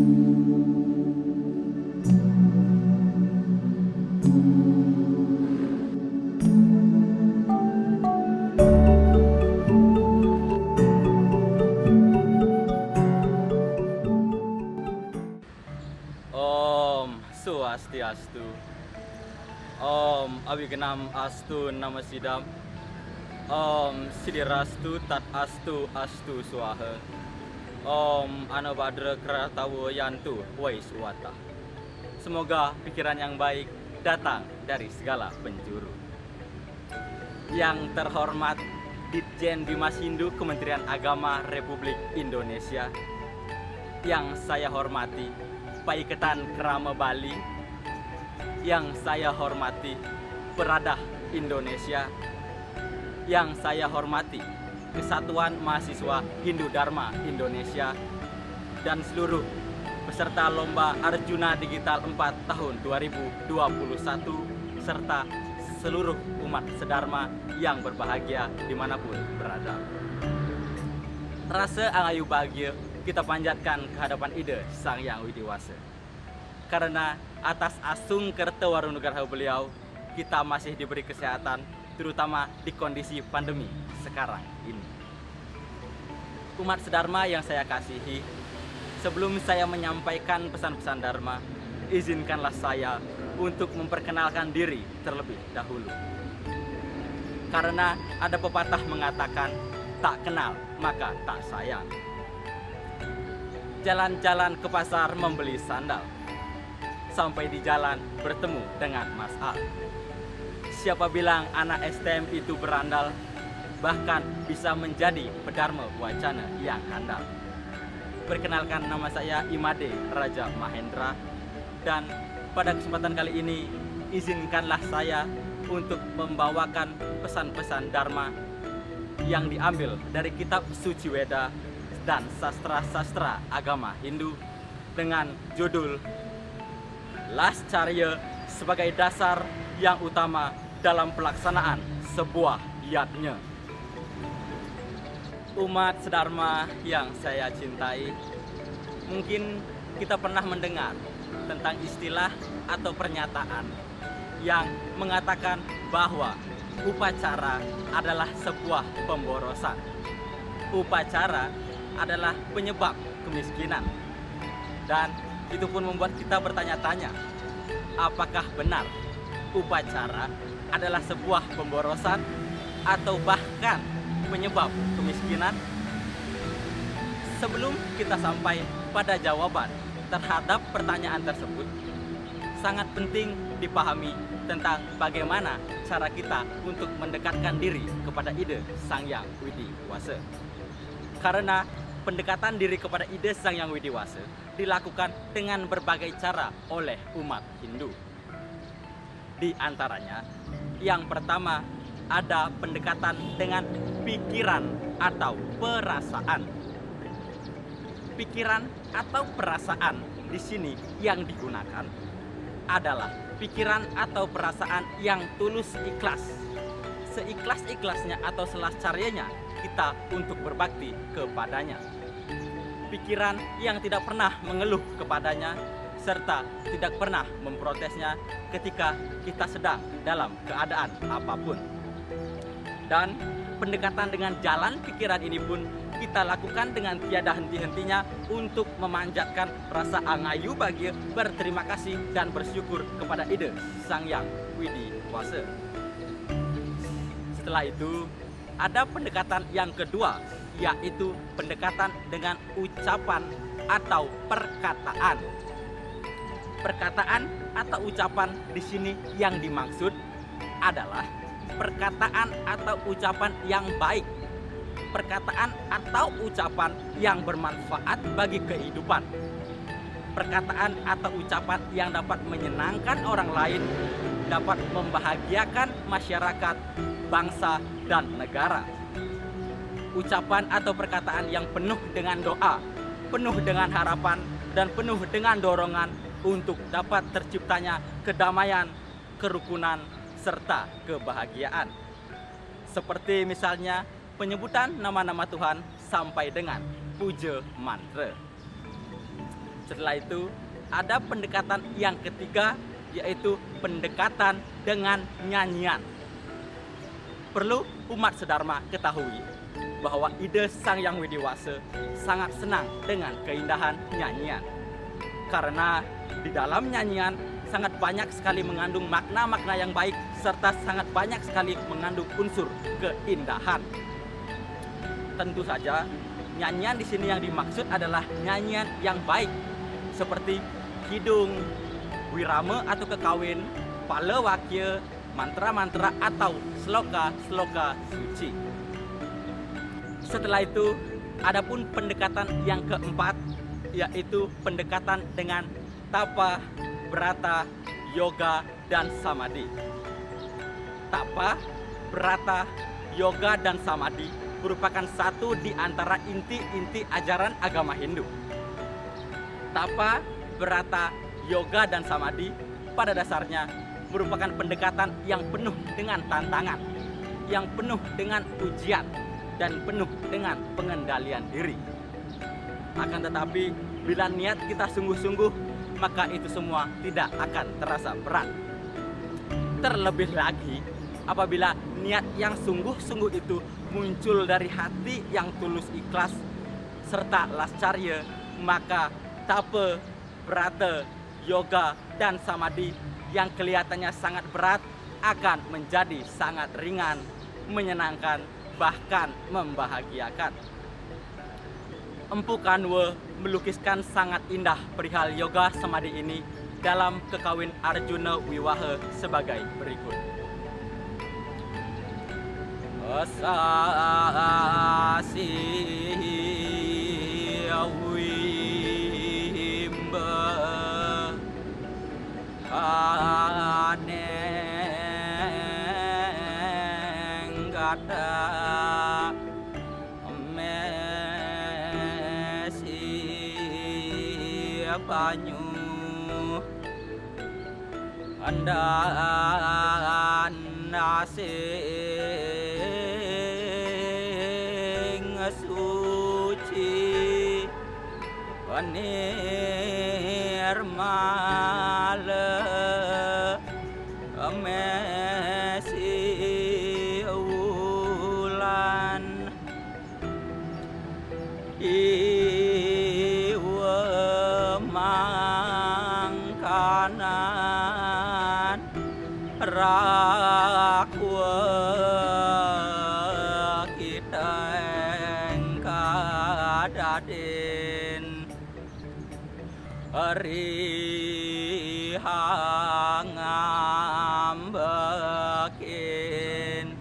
Om Swastiastu. Om Abigenam Astu Nama Sidam. Om Sidirastu Tat Astu Astu Swaha. Om Anabadra Kratawo Yantu Waiswata. Semoga pikiran yang baik datang dari segala penjuru. Yang terhormat Ditjen Bimas Hindu Kementerian Agama Republik Indonesia. Yang saya hormati Paiketan Kerama Bali. Yang saya hormati Peradah Indonesia. Yang saya hormati Kesatuan Mahasiswa Hindu Dharma Indonesia dan seluruh peserta Lomba Arjuna Digital 4 tahun 2021 serta seluruh umat sedharma yang berbahagia dimanapun berada. Rasa angayu bahagia kita panjatkan ke hadapan Ida Sang Hyang Widi Wasa. Karena atas asung kerta warunegara beliau, kita masih diberi kesehatan, terutama di kondisi pandemi sekarang ini. Umat sedharma yang saya kasihi, sebelum saya menyampaikan pesan-pesan Dharma, izinkanlah saya untuk memperkenalkan diri terlebih dahulu. Karena ada pepatah mengatakan, tak kenal maka tak sayang. Jalan-jalan ke pasar membeli sandal. Sampai di jalan bertemu dengan Mas A. Siapa bilang anak STM itu berandal, bahkan bisa menjadi pedharma wacana yang handal. Perkenalkan, nama saya Imade Raja Mahendra. Dan pada kesempatan kali ini, izinkanlah saya untuk membawakan pesan-pesan Dharma yang diambil dari kitab Suci Weda dan sastra-sastra agama Hindu dengan judul Lascarya sebagai dasar yang utama dalam pelaksanaan sebuah yatnya. Umat sedharma yang saya cintai, mungkin kita pernah mendengar tentang istilah atau pernyataan yang mengatakan bahwa upacara adalah sebuah pemborosan. Upacara adalah penyebab kemiskinan. Dan itu pun membuat kita bertanya-tanya, apakah benar upacara adalah sebuah pemborosan atau bahkan penyebab kemiskinan? Sebelum kita sampai pada jawaban terhadap pertanyaan tersebut, sangat penting dipahami tentang bagaimana cara kita untuk mendekatkan diri kepada Ida Sang Hyang Widi Wasa. Karena pendekatan diri kepada Ida Sang Hyang Widi Wasa dilakukan dengan berbagai cara oleh umat Hindu. Di antaranya, yang pertama ada pendekatan dengan pikiran atau perasaan. Pikiran atau perasaan di sini yang digunakan adalah pikiran atau perasaan yang tulus ikhlas. Seikhlas-ikhlasnya atau selascaryanya kita untuk berbakti kepadanya. Pikiran yang tidak pernah mengeluh kepadanya serta tidak pernah memprotesnya ketika kita sedang dalam keadaan apapun. Dan pendekatan dengan jalan pikiran ini pun kita lakukan dengan tiada henti-hentinya untuk memanjatkan rasa angayu bahagia, berterima kasih dan bersyukur kepada Ida Sang Hyang Widi Wasa. Setelah itu ada pendekatan yang kedua, yaitu pendekatan dengan ucapan atau perkataan. Perkataan atau ucapan di sini yang dimaksud adalah perkataan atau ucapan yang baik, perkataan atau ucapan yang bermanfaat bagi kehidupan, perkataan atau ucapan yang dapat menyenangkan orang lain, dapat membahagiakan masyarakat, bangsa, dan negara. Ucapan atau perkataan yang penuh dengan doa, penuh dengan harapan, dan penuh dengan dorongan untuk dapat terciptanya kedamaian, kerukunan, serta kebahagiaan. Seperti misalnya penyebutan nama-nama Tuhan sampai dengan puja mantra. Setelah itu ada pendekatan yang ketiga, yaitu pendekatan dengan nyanyian. Perlu umat sedharma ketahui bahwa ide Sang Hyang Widiwasa sangat senang dengan keindahan nyanyian. Karena di dalam nyanyian sangat banyak sekali mengandung makna-makna yang baik serta sangat banyak sekali mengandung unsur keindahan. Tentu saja nyanyian di sini yang dimaksud adalah nyanyian yang baik seperti kidung, wirama atau kekawin, palawakya, mantra-mantra atau sloka-sloka suci. Setelah itu, adapun pendekatan yang keempat, yaitu pendekatan dengan tapa, brata, yoga, dan samadhi. Tapa, brata, yoga, dan samadhi merupakan satu di antara inti-inti ajaran agama Hindu. Tapa, brata, yoga, dan samadhi pada dasarnya merupakan pendekatan yang penuh dengan tantangan, yang penuh dengan ujian, dan penuh dengan pengendalian diri. Akan tetapi, bila niat kita sungguh-sungguh, maka itu semua tidak akan terasa berat. Terlebih lagi, apabila niat yang sungguh-sungguh itu muncul dari hati yang tulus ikhlas, serta lascarya, maka tapa, brata, yoga, dan samadhi yang kelihatannya sangat berat akan menjadi sangat ringan, menyenangkan, bahkan membahagiakan. Empu Kanwa melukiskan sangat indah perihal yoga samadhi ini dalam Kekawin Arjuna Wiwaha sebagai berikut. Asasi wimba aneng gata banyu andan asing suci nirmala mesi ulan mangkanan rakwa kita engkadaden rihangambekin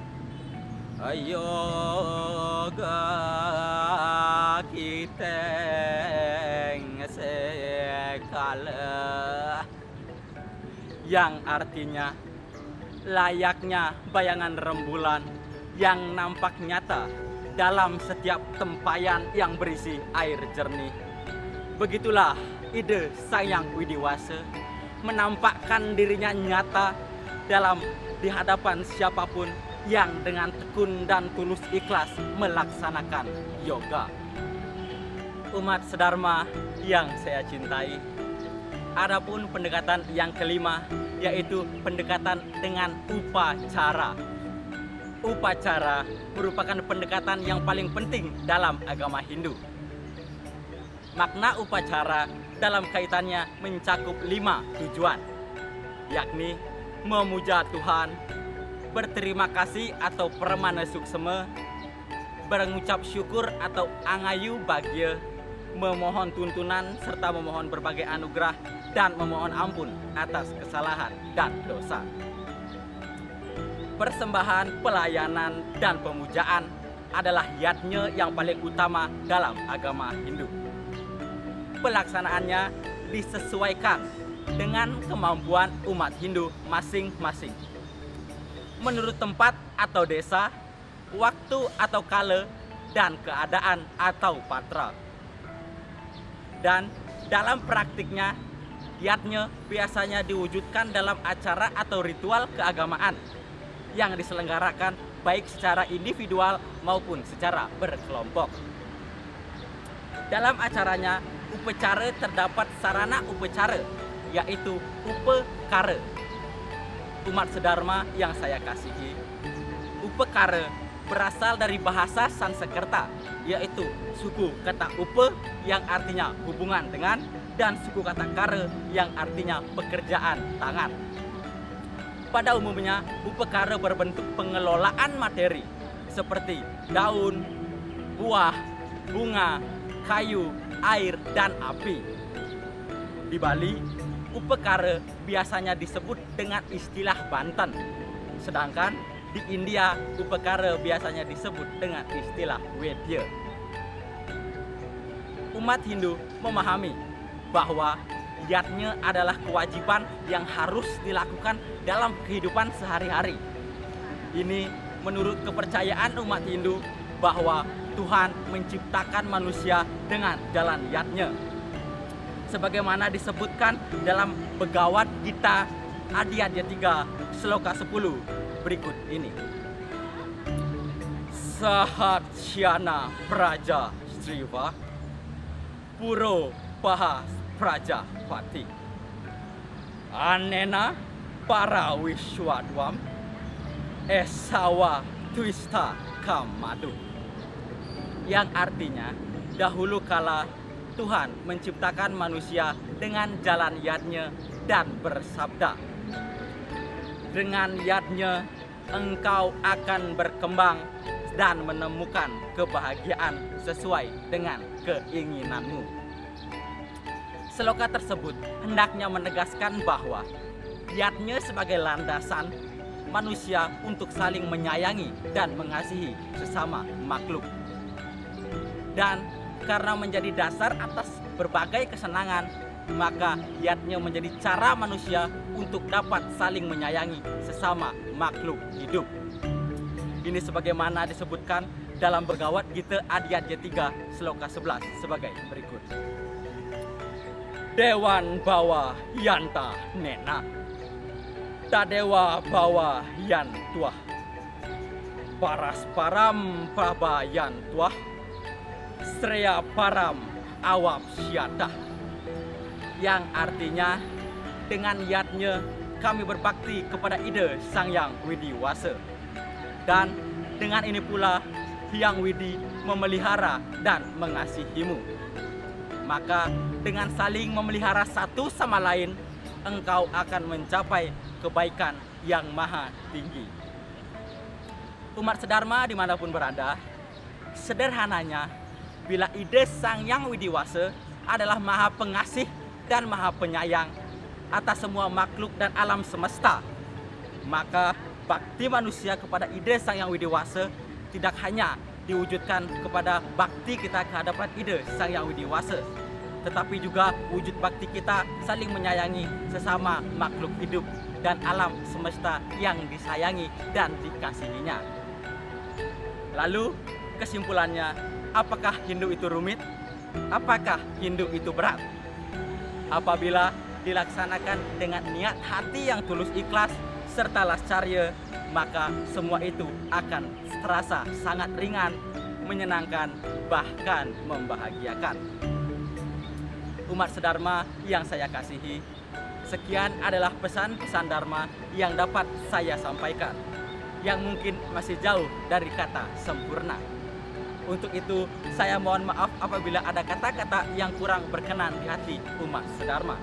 yoga kiteng sekala, yang artinya layaknya bayangan rembulan yang nampak nyata dalam setiap tempayan yang berisi air jernih. Begitulah ide Sang Hyang Widiwasa menampakkan dirinya nyata di hadapan siapapun yang dengan tekun dan tulus ikhlas melaksanakan yoga. Umat sedharma yang saya cintai, adapun pendekatan yang kelima, yaitu pendekatan dengan upacara. Upacara merupakan pendekatan yang paling penting dalam agama Hindu. Makna upacara dalam kaitannya mencakup 5 tujuan, yakni memuja Tuhan, berterima kasih atau permana suksema, berengucap syukur atau angayu bagya, memohon tuntunan serta memohon berbagai anugerah, dan memohon ampun atas kesalahan dan dosa. Persembahan, pelayanan, dan pemujaan adalah yatnya yang paling utama dalam agama Hindu. Pelaksanaannya disesuaikan dengan kemampuan umat Hindu masing-masing. Menurut tempat atau desa, waktu atau kala, dan keadaan atau patra. Dan dalam praktiknya, yatnya biasanya diwujudkan dalam acara atau ritual keagamaan yang diselenggarakan baik secara individual maupun secara berkelompok. Dalam acaranya, upacara terdapat sarana upacara, yaitu upekara. Umat sedharma yang saya kasihi, upekara berasal dari bahasa Sanskerta, yaitu suku kata upe yang artinya hubungan dengan, dan suku kata kara yang artinya pekerjaan tangan. Pada umumnya, upekara berbentuk pengelolaan materi seperti daun, buah, bunga, kayu, air, dan api. Di Bali, upekara biasanya disebut dengan istilah Banten, sedangkan di India, upekara biasanya disebut dengan istilah Wedya. Umat Hindu memahami bahwa yatnya adalah kewajiban yang harus dilakukan dalam kehidupan sehari-hari. Ini menurut kepercayaan umat Hindu bahwa Tuhan menciptakan manusia dengan jalan yatnya, sebagaimana disebutkan dalam Bhagavad Gita Adhyaya 3 Sloka 10 berikut ini. Sahatyana Praja Striva Puro Paha Praja Pati Anena Para Wiswadwam Esawa Twista Kamadu, yang artinya dahulu kala Tuhan menciptakan manusia dengan jalan yatnya dan bersabda, dengan yatnya engkau akan berkembang dan menemukan kebahagiaan sesuai dengan keinginanmu. Sloka tersebut hendaknya menegaskan bahwa yatnya sebagai landasan manusia untuk saling menyayangi dan mengasihi sesama makhluk. Dan karena menjadi dasar atas berbagai kesenangan, maka yatnya menjadi cara manusia untuk dapat saling menyayangi sesama makhluk hidup. Ini sebagaimana disebutkan dalam Bhagavad Gita Adhyaya 3 Sloka 11 sebagai berikut. Dewan bawa yanta nena Tadewa bawa yan tuah Parasparam prabayan tuah Sreya param awap syatah, yang artinya dengan yatnya kami berbakti kepada ide Sang Hyang Widiwasa, dan dengan ini pula Hyang Widi memelihara dan mengasihimu. Maka dengan saling memelihara satu sama lain, engkau akan mencapai kebaikan yang maha tinggi. Umat sedharma dimanapun berada, sederhananya, bila ide Sang Hyang Widiwasa adalah maha pengasih dan maha penyayang atas semua makhluk dan alam semesta, maka bakti manusia kepada ide Sang Hyang Widiwasa tidak hanya diwujudkan kepada bakti kita kehadapan ide Sang Hyang Widiwasa, tetapi juga wujud bakti kita saling menyayangi sesama makhluk hidup dan alam semesta yang disayangi dan dikasihinya. Lalu kesimpulannya, apakah Hindu itu rumit? Apakah Hindu itu berat? Apabila dilaksanakan dengan niat hati yang tulus ikhlas serta lascarya, maka semua itu akan terasa sangat ringan, menyenangkan, bahkan membahagiakan. Umat sedharma yang saya kasihi, sekian adalah pesan-pesan dharma yang dapat saya sampaikan, yang mungkin masih jauh dari kata sempurna. Untuk itu, saya mohon maaf apabila ada kata-kata yang kurang berkenan di hati umat sedharma.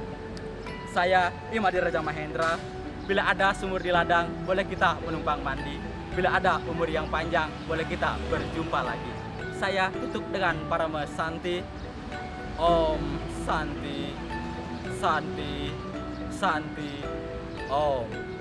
Saya Imadi Raja Mahendra. Bila ada sumur di ladang, boleh kita menumpang mandi. Bila ada umur yang panjang, boleh kita berjumpa lagi. Saya tutup dengan Parama Santi. Om Santi, Santi, Santi, Om.